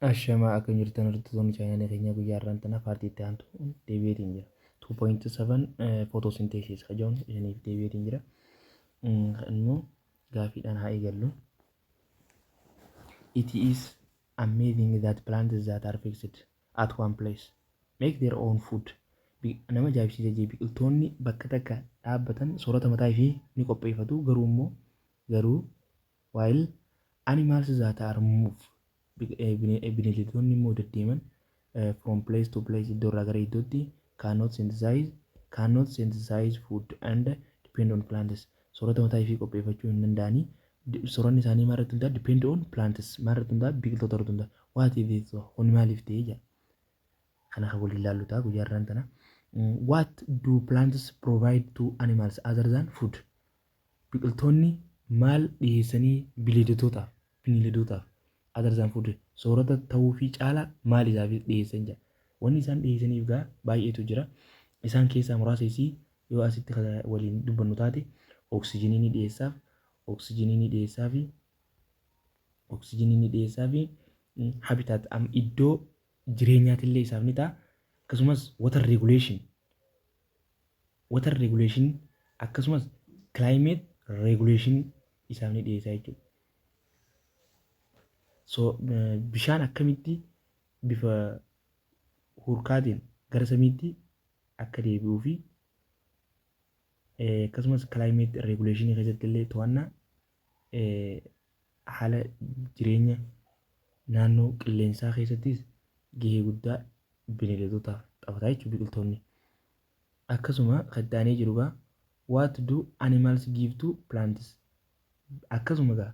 Ashamaa akka jirtan hordoftoonni chaayinaa keenya guyyaa irraan tana paartii itti aantu deebi'eetiin jira. 2.7 photosynthesis kajoon isiniif deebi'eetiin jira. Immoo gaafiidhaan haa eegallu. It is amazing that plants that are fixed at one place make their own food. Nama ajaa'ibsiisa jee biqiltoonni bakka takka dhaabbatan soorata mataa ishee ni qopheeffatu garuu while animals that are move bineeldonni immoo deddeeman from place to place iddoo irraa gara iddootti cannot synthesize food and depend on plants. Soorata mataa ishee qopheeffachuu hin danda'anii sooranni isaanii maal irratti hunda'a? Depend on plants maal irratti hunda'a? Biqiltoota irratti hunda'a. What is it? Kun maaliif ta'ee jira? Kana kan waliin ilaallu ta'a guyyaa irraan tana. What do plants provide to animals other than food? Biqiltoonni maal dhiyeessanii bineeldotaaf other than food soorata ta'uu fi caalaa maal isaaf dhiyeessan jira? Wanni isaan dhiyeessaniif gaa baay'eetu jira. Isaan keessaa muraasa isii yoo asitti waliin dubbannu taate oksijiinii ni dhiyeessaa fi habitat iddoo jireenyaatillee isaaf ni ta'a. Akkasumas water regulation akkasumas climate regulation isaaf ni dhiyeessaa jechuudha. So bishaan akkamitti bifa hurkaatiin gara samiitti akka deebi'uu fi akkasumas climate regulation keessatti illee to'annaa haala jireenya naannoo qilleensaa keessattis gahee guddaa bineeldotaaf taphataa jechuudha biqiltoonni. Akkasuma kaddaanee jiru gaa what do animals give to plants? Akkasuma gaa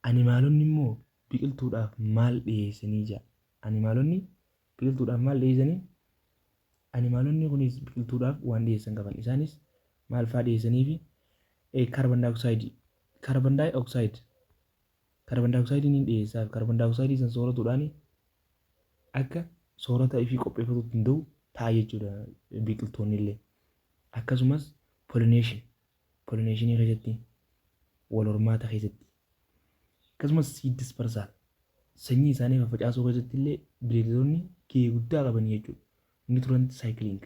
animaalonni immoo biqiltuudhaaf maal dhiyeessanii jira? Animaalonni biqiltuudhaaf maal dhiyeessanii? Animaalonni kunis biqiltuudhaaf waan dhiyeessan qaban. Isaanis maal fa'aa dhiyeessanii fi carbon dioxide ni dhiyeessaaf. Carbon dioxide san sooratuudhaan akka soorata ifii qopheeffatu danda'u ta'a jechuudha biqiltoonni illee. Akkasumas pollination keessatti wal hormaata keessatti akkasumas seed dispersal sanyii isaanii facaasuu keessatti illee bineeldonni gahee guddaa qaban jechuudha. Nutrient cycling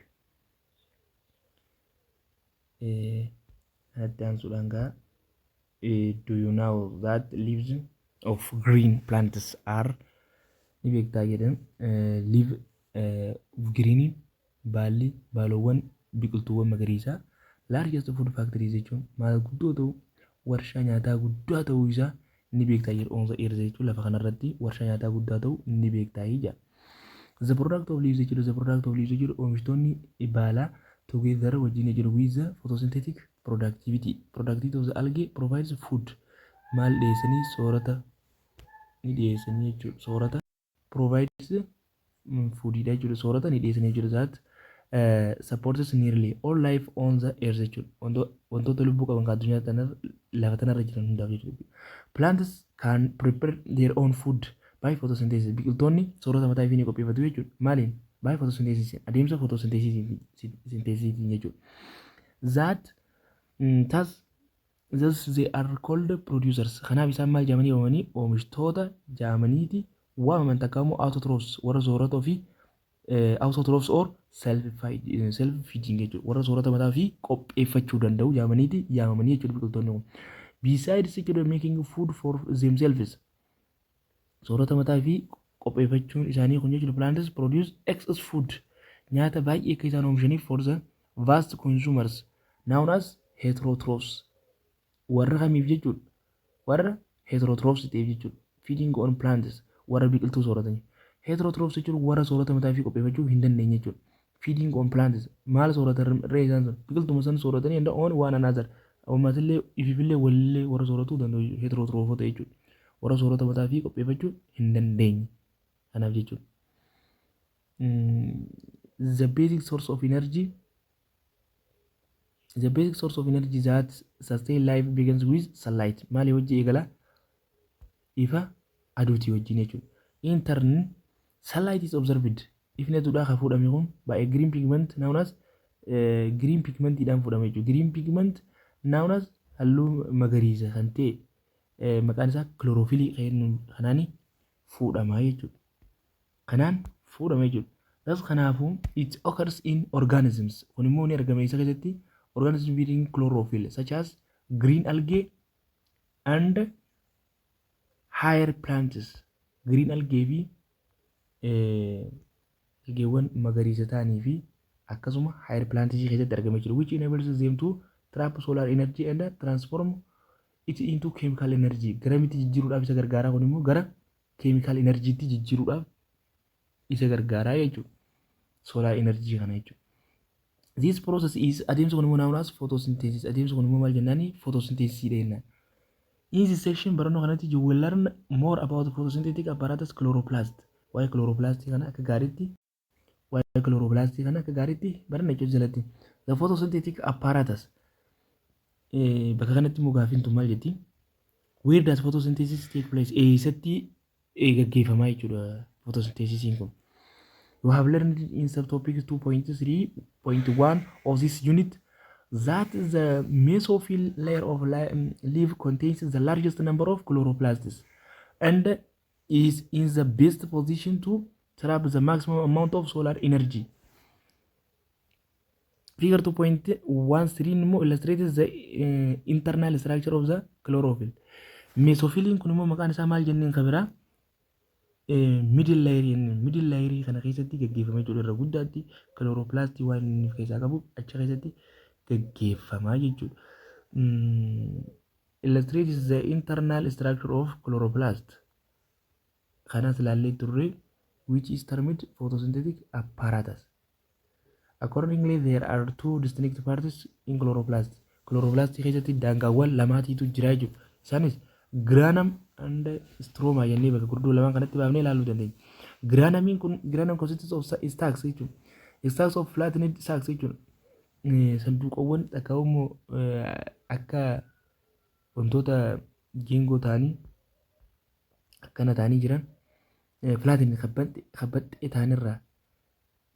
addaan suudhaan gaa do you know that leaves of green plants are ni beektaa jedhan leaf green baalowwan biqiltuuwwan magariisaa largest food factories jechuun maal guddoo ta'u warshaa nyaataa guddaa ta'uu isaa ni beektaa jedhu onsa eersa jechuun lafa kanarratti warshaa nyaataa guddaa ta'u ni beektaa jedha. The product of leaves jechuudha oomishtoonni baalaa together wajjin jedhu with the photosynthetic productivity of the algae provides food. Maal dhiyeessanii soorata ni dhiyeessanii jechuudha. Soorata provides foodidha jechuudha. Soorata ni dhiyeessanii jechuudha. That supports nearly all life on the earth jechuudha. Wantoota lubbuu qaban kan addunyaa lafa tanarra jiran hundaaf jechuudha. Plants can prepare their own food by photosynthesis. Biqiltoonni soorata mataa ifii ni qopheeffatu jechuudha. Maaliin? By photosynthesis. Adeemsa photosynthesis jechuudha. Thus they are called producers. Kanaaf isaan maal jedhamanii waamamanii? Oomishtoota jedhamaniiti waamaman takka immoo autotrophs warra soorata ofii autotrophs or self-feeding jechuudha. Warra soorata mataa ofii qopheeffachuu danda'u jedhamaniiti yaamamanii jechuudha biqiltoonni kun. Besides jechuudha making food for themselves. Soorata mataa ofii qopheeffachuun isaanii kun jechuudha plants produce excess food. Nyaata baay'ee akka isaan oomishaniif for the vast consumers known as heterotrophs. Warra kamiif jechuudha? Warra heterotrophs ta'eef jechuudha. Feeding on plants warra biqiltuu sooratanii. Heterotrophs jechuun warra soorata mataa ofii qopheeffachuu hin dandeenye jechuudha. Feeding on plants maal sooratan re'ee isaan sun biqiltuma san sooratanii and on waan another ammatillee ifiifillee walillee warra sooratuu danda'u heterotrophota jechuudha. Warra soorata mataa ofii qopheeffachuu hin dandeenye. Kanaaf jechuudha. The basic source of energy that sustain life begins with sunlight. Maali wajji eegala? Ifa aduutii wajjin jechuudha. In turn, sunlight is observed. Ifni aduudhaa kan fuudhame kun by a green pigment known as green pigment dhaan fuudhame jechuudha. Green pigment known as halluu magariisa kan ta'e maqaan isaa chlorophyll kanaani fuudhamaa jechuudha. Kanaan fuudhama jechuudha. Thus kanaafuu it occurs in organisms. Kun immoo ni argama isa keessatti organisms bearing chlorophyll such as green algae and higher plants. Green algae fi algeewwan magariisa ta'anii fi akkasuma higher plants keessatti argama jechuudha. Which enables them to trap solar energy and transform it into chemical energy. Gara miti jijjiiruudhaaf isa gargaaraa kun immoo gara chemical energy tti jijjiiruudhaaf isa gargaaraa jechuudha. Solar energy kana jechuudha. This process is adeemsa kun immoo known as photosynthesis. Adeemsa kun immoo maal jennaani? Photosynthesis dha jennaan. In this section barannoo kanatti you will learn more about photosynthetic apparatus chloroplast. Waa'ee chloroplast kana akka gaariitti baranna jechuudha jalatti. The photosynthetic apparatus bakka kanatti immoo gaaffiin tun maal jetti? Where does photosynthesis take place? Eessatti gaggeeffamaa jechuudha photosynthesisin kun. You have learned in subtopic 2.3.1 of this unit that the mesophyll layer of leaf contains the largest number of chloroplasts and is in the best position to trap the maximum amount of solar energy. Figure 2.13 illustrates the internal structure of the chlorophyll. Mesophyll kun immoo maqaan isaa maal jenneen kabira? Middle layer kana keessatti gaggeeffama jechuudha. Irra guddaatti chloroplast waan inni keessaa qabu achi keessatti gaggeeffama jechuudha. Illustrates the internal structure of chloroplast. Kanas ilaallee turre which is termed photosynthetic apparatus. Accordingly, there are two distinct parts in chloroplast. Chloroplast keessatti daangaawwan lamaatiitu jira jechuudha. Isaanis granum and stroma jennee bakka gurguddoo lamaan kanatti baafnee ilaaluu dandeenya. Granum consists of stacks jechuudha. Stacks of flattened sacs jechuudha. Sanduuqawwan dhakaa'umoo akka wantoota geengoo ta'anii akkana ta'anii jiran flattened kabbaxxee ta'anirraa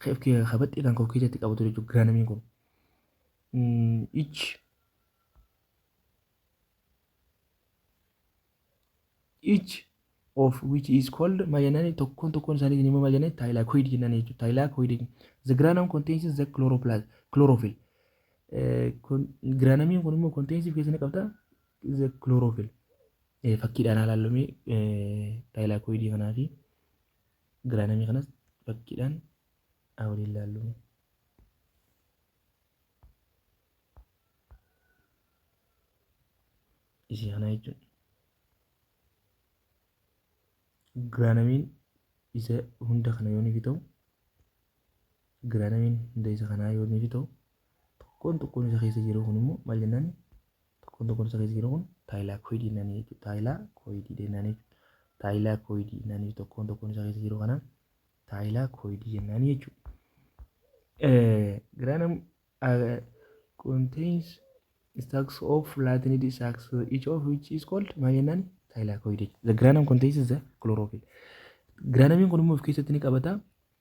kabbaxxee kan of keessatti qabatu jechuudha granumiin kun. Each of which is called majanani tokkoon isaanii immoo majanani thylakoid jennaan jechuudha. Thylakoid. The granum contains the chlorophyll. Granumiin kun immoo contains keessatti qabata the chlorophyll. Fakkiidhaan ilaallamee thylakoid kanaa fi granumii kanas fakkiidhaan waliin ilaallume. Isii kana jechuudha. Granumiin isa hunda kana yoo nifi ta'u granumiin hunda isa kanaa yoo nifi ta'u tokkoon isa keessa jiru kun immoo maal jennaani? Tokkoon isa keessa jiru kun thylakoid jennaan jechuudha. Thylakoid jennaan jechuudha. Thylakoid jennaan tokkoon isa keessa jiru kana thylakoid jennaan jechuudha. Granum contains stacks of flattened sacs, each of which is called maal jennaani? Thylakoid. The granum contains the chlorophyll. Granumiin kun immoo of keessatti ni qabata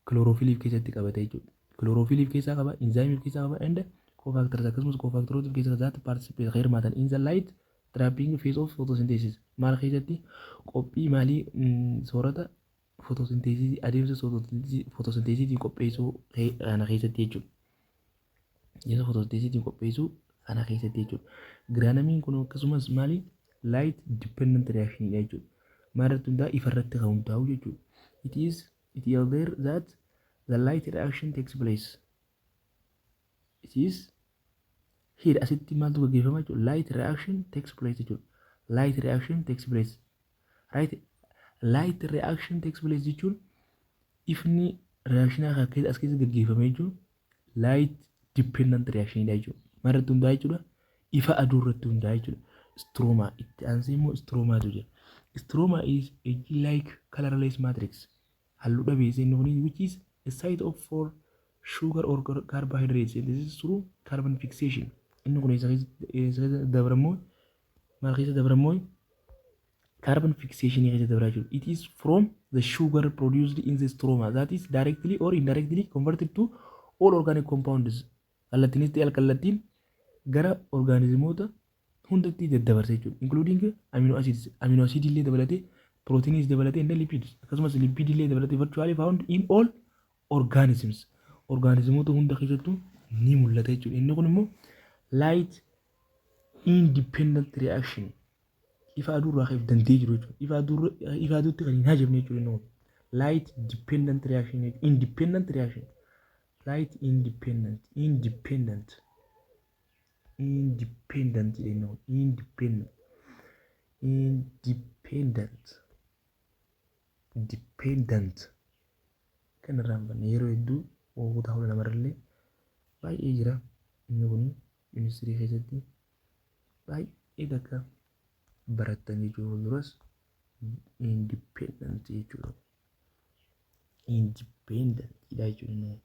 chlorophyll of keessatti qabata jechuudha. Chlorophyll of keessaa qaba, enzyme of keessaa qaba and cofactors akkasumas cofactors of keessaa that participate hirmaatan in the light trapping phase of photosynthesis. Maal keessatti qophii maalii soorata photosynthesis adeemsa photosynthesis qopheessuu kana keessatti jechuudha. Adeemsa photosynthesis qopheessuu kana keessatti jechuudha. Granumiin kun akkasumas maalii light dependent reaction jechuudha. Maalirratti hundaa ifarratti kan hundaa'u jechuudha. It is there that the light reaction takes place. It is here asitti maaltu gaggeeffama jechuudha. Light reaction takes place jechuudha. Light reaction takes place. Right? Light reaction takes place jechuun ifni reaction akka as keessa gaggeeffame jechuun light dependent reaction dha jechuudha. Maalirratti hundaa'u jechuudha. Ifa aduu irratti hundaa'u jechuudha. Stroma itti aansee immoo stroma tu jira. Stroma is a like colorless matrix. Halluu dhabeessa inni kun which is a site of for sugar or carbohydrates. This is through carbon fixation. Inni kun isa dabramoo maal keessa dabramoo carbon fixation keessa dabraa jiru. It is from the sugar produced in the stroma that is directly or indirectly converted to all organic compounds. Kallattiinis ta'e alkallattiin gara organismoota hundatti daddabarsa jechuudha. Including amino acids illee dabalatee Proteins dabalatee inni lipids akkasumas lipid illee dabalatee virtually found in all organisms. Organismoota hunda keessattuu ni mul'ata jechuudha. Inni kun immoo light independent reaction ifa aduurraa kan danda'ee jiru jechuudha. Ifa aduutti kan hin hajamne jechuudha inni kun. Light dependent reaction, independent reaction. Light independent independent dependent kan irraan banne yeroo hedduu waggoota hawla namarrallee baay'ee jira. Inni kun ministirii keessatti baay'ee takka barattan jechuudha. Fuulduras independent jechuudha. Independent jechuudha.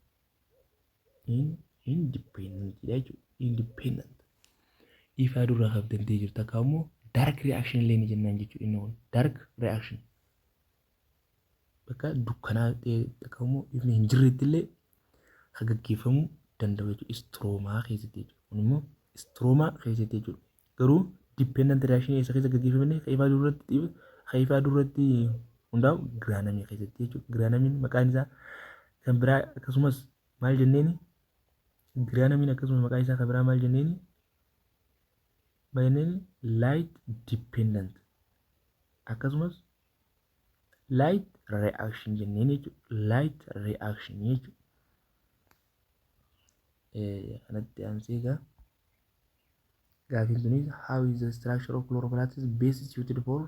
Independent jechuudha. Independent ifa aduurraa kan danda'ee jiru takka immoo dark reaction illee ni jennaan jechuudha. Inni kun dark reaction bakka dukkanaa ta'e takka immoo ifni hin jirretti illee kan gaggeeffamu danda'u jechuudha. Stroomaa keessatti jechuudha. Kun immoo stroomaa keessatti jechuudha. Garuu dependent reaction isa keessa gaggeeffamne kan ifa aduurratti hundaa'u giraanamii keessatti jechuudha. Giraanamiin maqaan isaa kan biraa akkasumas maal jenneeni? Giraanamiin akkasumas maqaan isaa kan biraa maal jenneeni? Light dependent akkasumas light reaction jenneen jechuudha. Light reaction jechuudha. Kanatti aansee egaa gaafiin tunis how is the structure of chloroplasts best suited for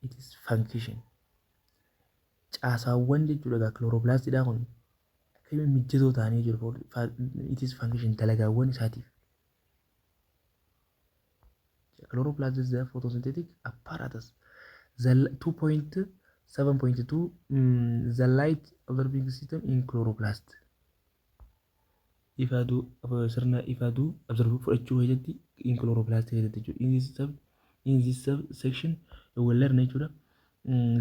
its function? Caasaawwan jechuudha egaa chloroplastidhaa kun akkamiin mijjatoo ta'anii jiru for its function dalagaawwan isaatiif. Chloroplast is the photosynthetic apparatus. The 2.7.2 the light absorbing system in chloroplast. Ifadu sirna ifadu absorb fudhachuu keessatti in chloroplast keessatti in this section we will learn jechuudha.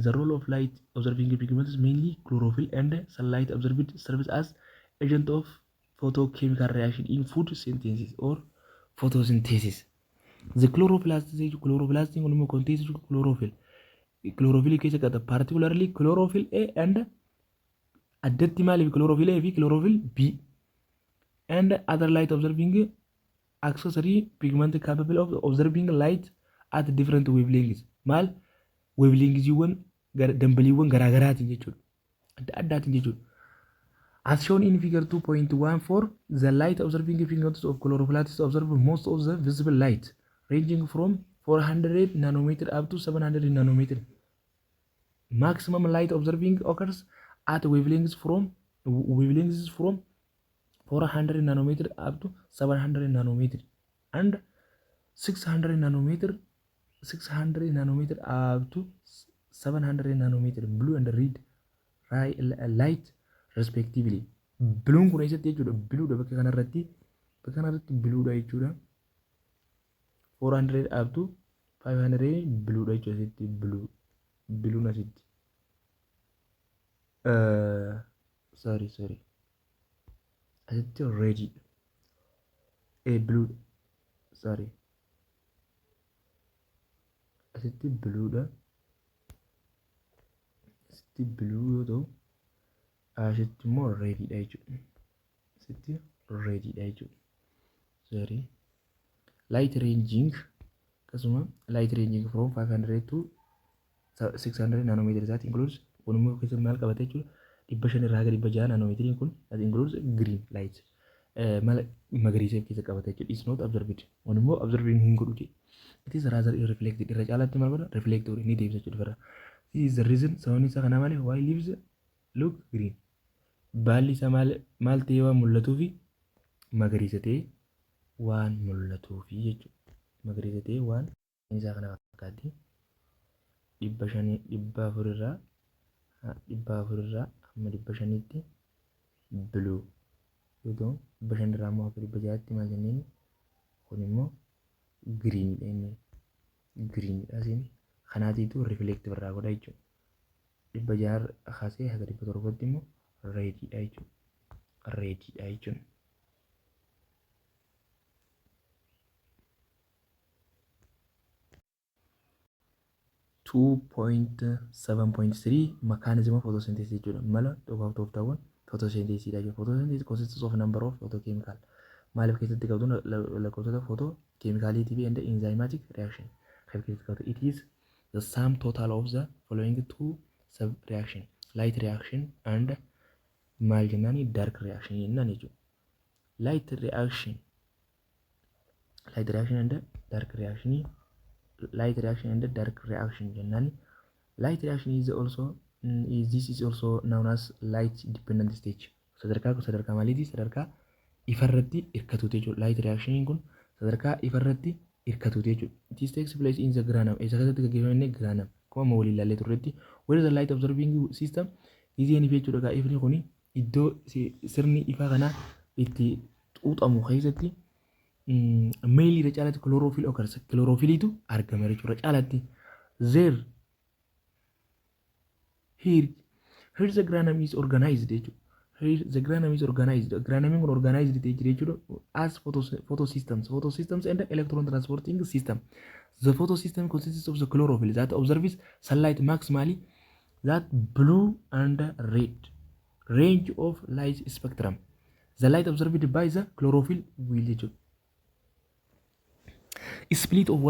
The role of light absorbing pigments mainly chlorophyll and sunlight absorbed serves as agent of photochemical reaction in food synthesis or photosynthesis. The chloroplast contains chlorophyll. Chlorophyll keessa qaba particularly chlorophyll A and addatti maaliif chlorophyll A fi chlorophyll B and other light absorbing accessory pigment capable of observing light at different wavelengths. Maal wavelengthsiiwwan dambaliiwwan garaagaraatiin jechuudha. Adda addaatiin jechuudha. As shown in figure 2.14, the light absorbing pigments of chloroplasts observe most of the visible light, ranging from 400 nanometer up to 700 nanometer. Maximum light observing occurs at wavelengths from 400 nanometer up to 700 nanometer and 600 nanometer up to 700 nanometer blue and red light respectively. Bluun kun eessatti jechuudha. Bluudha bakka kanarratti bluudha jechuudha. 400 up to 500 bluudha jechuudha. Asitti bluun asitti. Sorry. Asitti ready. Blue. Sorry. Asitti bluudha. Asitti blue yoo ta'u. Asitti immoo readyidha jechuudha. Asitti readyidha jechuudha. Sorry. Light ranging akkasuma light ranging from 500 to 600 nanometer that includes kunimmoo keessa maal qabata jechuudha. 500 irraa hanga 600 nanometeriin kun that includes green light maal magariisa keessa qabata jechuudha. It's not observed. Kunimmoo observing hin godhu jechuudha. It is rather irreflected. Irra caalaatti maal godha? Reflector ni deebisa jechuudha. This is the reason sababni isaa kana malee why leaves look green. Baalli isaa maal ta'ee waan mul'atuufi magariisa ta'ee waan mul'atuufi jechuudha. Magariisa ta'ee waan isaa kana fakkaatti 400 irraa hamma 500tti blue yoo ta'u 500 irraa immoo akka 600tti maal jenneen kun immoo greenidha inni greenidha isin kanaatiitu reflective irraa godha jechuudha. 600 kaasee haga 700tti immoo readyidha jechuudha. 2.7.3 mechanism of photosynthesis jechuudha. Mala dhugaaf tooftaawwan photosynthesis dha jechuudha. Photosynthesis consists of number of photochemical. Maaliif keessatti qabdu lakkoofsota photochemicality and enzymatic reaction. It is the sum total of the following two sub reaction: light reaction and maal jennaani dark reaction jennaan jechuudha. Light reaction and dark reaction. Light reaction and dark reaction jennaan. Light reaction is also this is also known as light dependent stage. Sadarkaa maaliiti? Sadarkaa ifarratti hirkatuute jechuudha. Light reaction kun sadarkaa ifarratti hirkatuute jechuudha. This takes place in the granum. Isa keessatti gaggeeffamne granum. Akkuma waliin ilaallee turretti. Where is the light absorbing system? Gizeen ifee jechuudha. Ifni kun iddoo sirni ifaa kanaa itti xuuxamu keessatti mainly irra caalatti chlorophyll occurs. Chlorophylltu argama jechuudha caalatti. Here the granum is organized jechuudha. Here the granum is organized. Granum kun organized jechuudha as photosystems. Photosystems and electron transporting system. The photosystem consists of the chlorophyll that observes sunlight maximally, that blue and red range of light spectrum. The light observed by the chlorophyll will split of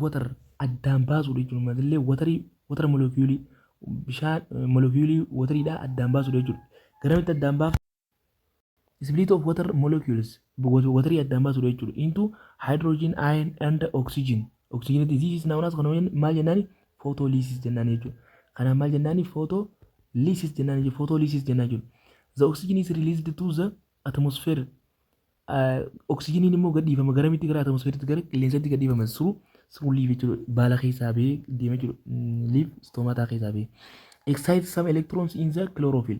water addaan baasuu jechuudha. Madallee water molecule bishaan molecule wateriidha addaan baasuu jechuudha. Garamitti addaan baaf split of water molecules waterii addaan baasuu jechuudha into hydrogen, iron and oxygen. Oxygen this is known as maal jennaani photolysis jennaan jechuudha. Kana maal jennaani photolysis jennaan jechuudha. Photolysis jennaan jechuudha. The oxygen is released to the atmosphere. Oxygen immoo gadhiifama garamitti gara atmosfeeritti gara qilleensatti gadhiifama through leaf jechuudha. Baala keessaa bahee deema jechuudha. Leaf stomata keessaa bahee excite some electrons in the chlorophyll.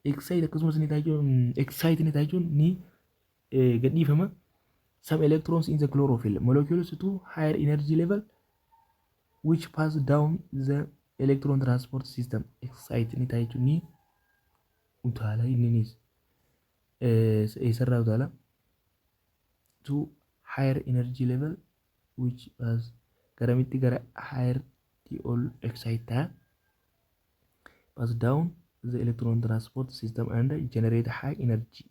Excite akkasumas ni taa'uun excite ni taa'uun ni gadhiifama some electrons in the chlorophyll molecules to higher energy level which pass down the electron transport system. Excite ni taa'uun ni utaala innis eessarraa utaala to higher energy level which pass garamitti gara higher the all excite pass down the electron transport system and generate high energy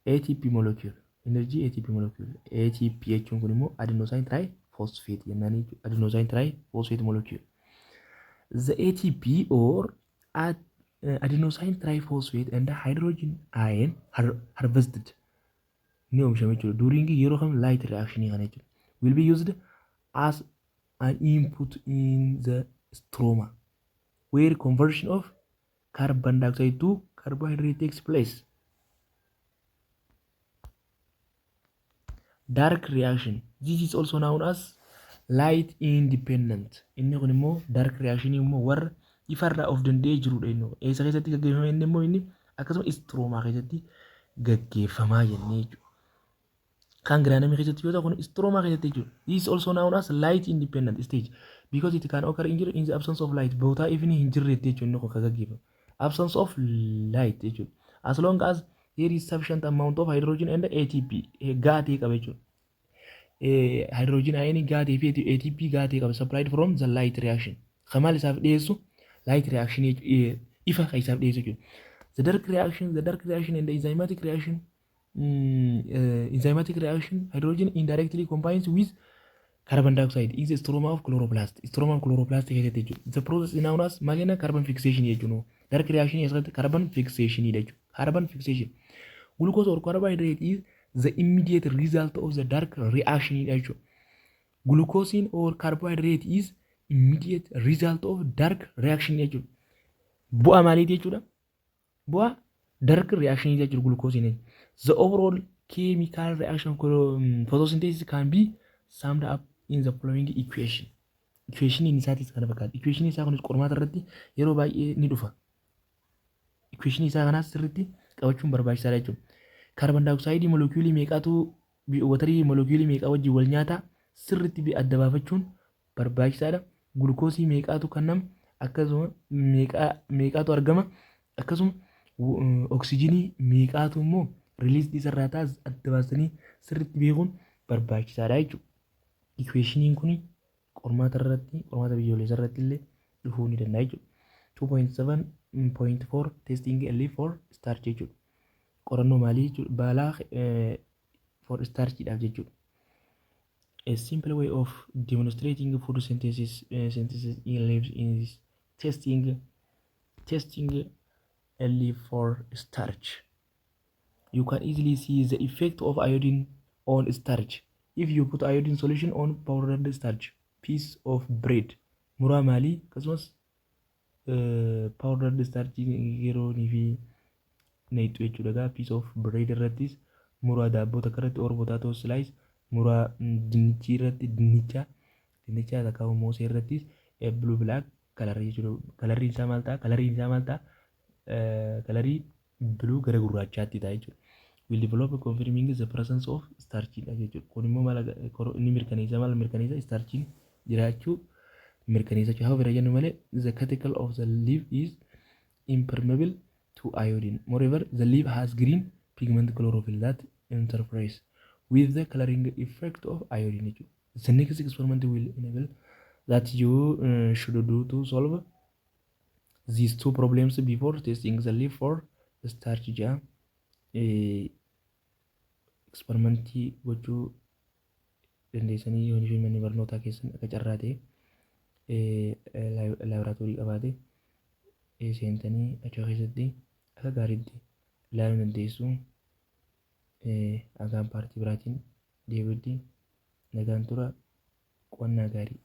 ATP molecule. Energy ATP molecule. ATP jechuun kun immoo adenosine triphosphate jennaani. Adenosine triphosphate molecule. The ATP or adenosine triphosphate and hydrogen ion harvested ni oomishame jechuudha. During yeroo kam light reaction kana jechuudha. Will be used as an input in the stroma where conversion of carbon dioxide to carbohydrate takes place. Dark reaction. This is also known as light independent. Inni kun immoo dark reaction immoo warra ifarraa of danda'ee jirudha inni. Eessa keessatti gaggeeffama inni immoo inni akkasuma stroma keessatti gaggeeffamaa jennee jechuudha. Kan granum keessatti yoo ta'u kun stroma keessatti jechuudha. This is also known as light independent stage because it can occur in the absence of light. Bootaa ifni hin jirreetti jechuudha inni kun kan gaggeeffamu. Absence of light jechuudha. As long as there is sufficient amount of hydrogen and ATP gaatee qaba jechuudha. Hydrogen ion gaatee fi ATP gaatee qaba supplied from the light reaction. Kamaal isaaf dhiyeessu light reaction ifa isaaf dhiyeessu jechuudha. The dark reaction and the enzymatic reaction. Enzymatic reaction, hydrogen indirectly combines with carbon dioxide is a stroma of chloroplast. Stroma of chloroplast keessatti jechuudha. The process is known as maal carbon fixation jechuudha. Dark reaction keessatti carbon fixation jechuudha. Carbon fixation. Glucose or carbohydrate is the immediate result of the dark reaction jechuudha. Glucose or carbohydrate is immediate result of dark reaction jechuudha. Bu'aa maaliiti jechuudha? Bu'aa dark reaction jechuudha glucose. The overall chemical reaction photosynthesis can be summed up in the following equation. Equation in isaatis kana fakkaata. Equation isaa kunis qormaata irratti yeroo baay'ee ni dhufa. Equation isaa kanas sirriitti qabachuun barbaachisaadha jechuudha. Carbon dioxide molecule meeqatu waterii molecule meeqa wajjin wal nyaata sirriitti adda baafachuun barbaachisaadha. Glucose meeqatu kannam akkasuma meeqatu argama akkasuma oksijiinii meeqatu immoo release isarraa taas adda baasanii sirriitti beekuun barbaachisaadha jechuudha. Equationiin kun qormaata irratti qormaata biyyoolessaa irratti illee dhufuu ni danda'a jechuudha. 2.7.4 testing early for starch jechuudha. Qorannoo maalii jechuudha baalaa for starchidhaaf jechuudha. A simple way of demonstrating food synthesis in leaves is testing early for starch. You can easily see the effect of iodine on starch. If you put iodine solution on powdered starch, piece of bread, muraa maalii akkasumas powdered starch yeroo fi neexu jechuudha. Piece of bread irrattis muraa daabboo takka irratti or potato slice muraa dinnichi irratti dinnicha takka moosee irrattis blue black kalarii jechuudha. Kalariin isaa maal ta'a? Kalarii blue gara gurraachaatti ta'a jechuudha. Will develop confirming the presence of starch jechuudha. Kun immoo maal inni mirkaneessa starchiin jiraachuu mirkaneessa jechuudha. However jennu malee the cuticle of the leaf is impermeable to iodine. Moreover, the leaf has green pigment chlorophyll that interferes with the coloring effect of iodine. The next experiment will enable that you should do to solve these two problems before testing the leaf for starch. Experimentii gochuu dandeessanii yoo isheen manni barnootaa keessan akka carraa ta'e laaboraatoorii qabaate seentanii achi keessatti akka gaariitti ilaaluu dandeessu. Agaan paartii biraatiin deebiitti nagaan tura qonnaa gaarii.